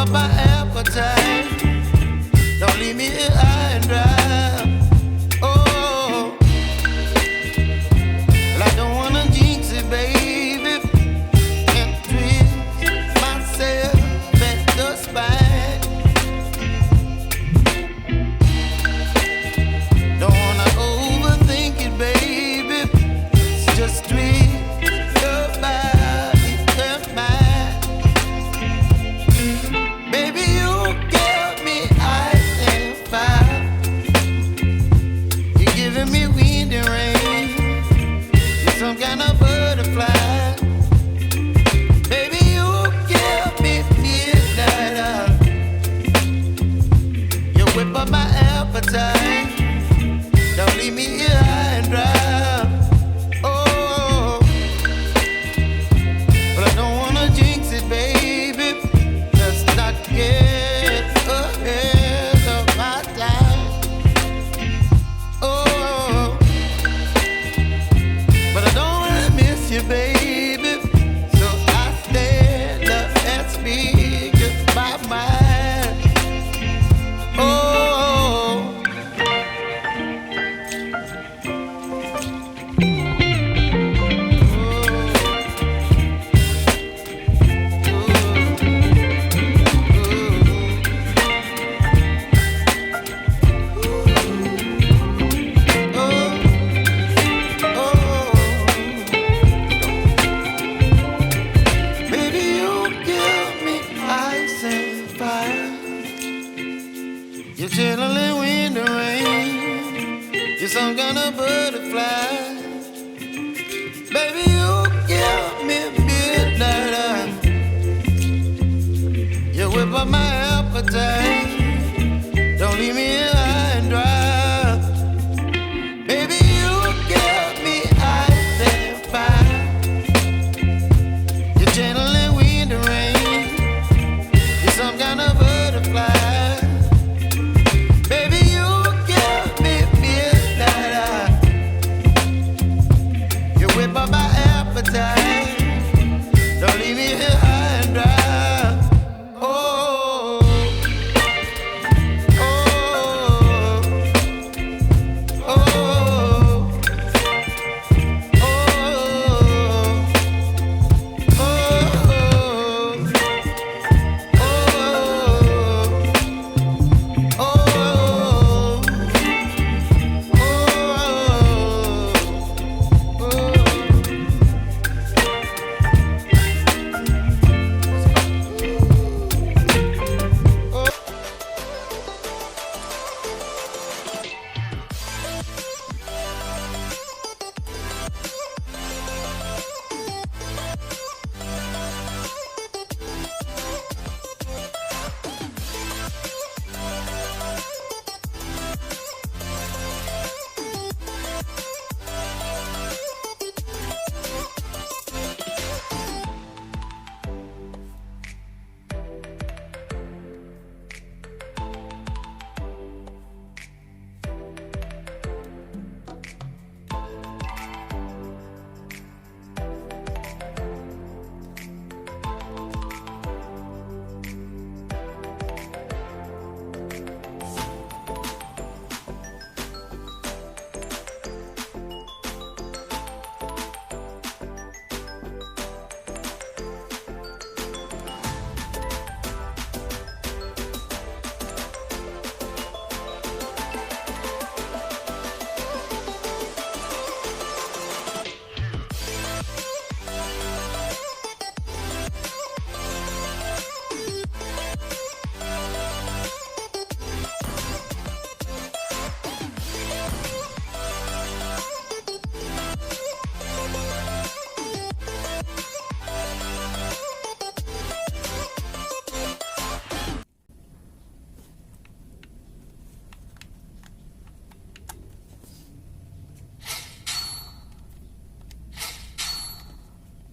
up my appetite. Don't leave me here high and dry. Oh, well, I don't wanna jinx it, baby, and twist myself at the spine. Don't wanna overthink it, baby. It's just twist your body and mine. Baby, you give me ice and fire. You're giving me wind and rain. You're some kind of butterfly. Baby, you give me midnight. You whip up my appetite. Don't leave me here high and dry. Oh, but I don't wanna jinx it, baby. Let's not get ahead of my time. Oh, but I don't wanna miss you, baby. So I stand up and speak my mind. Oh. You're chilling wind and rain. You're some kind of butterfly. Baby, you give me midnight. You whip up my appetite. Don't leave me here high and dry. Baby, you give me ice and fire. You're channeling wind and rain. You're some kind of butterfly. My appetite. Don't leave me here high and dry. Oh, oh, oh, oh,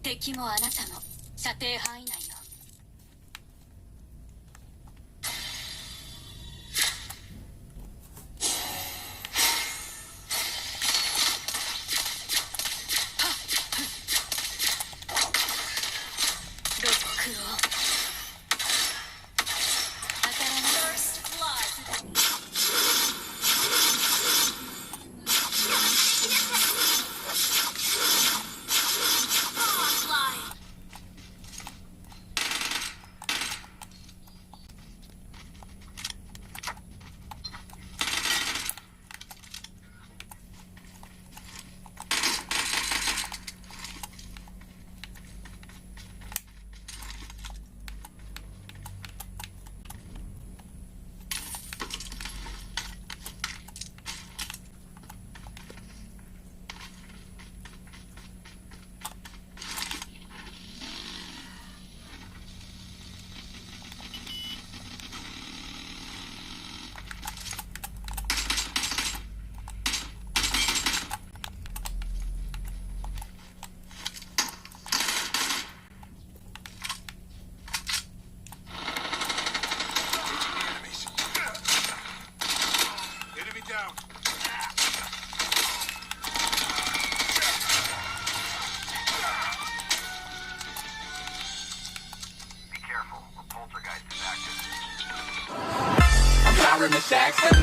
敵もあなたの射程範囲内よ。ロックを Jackson.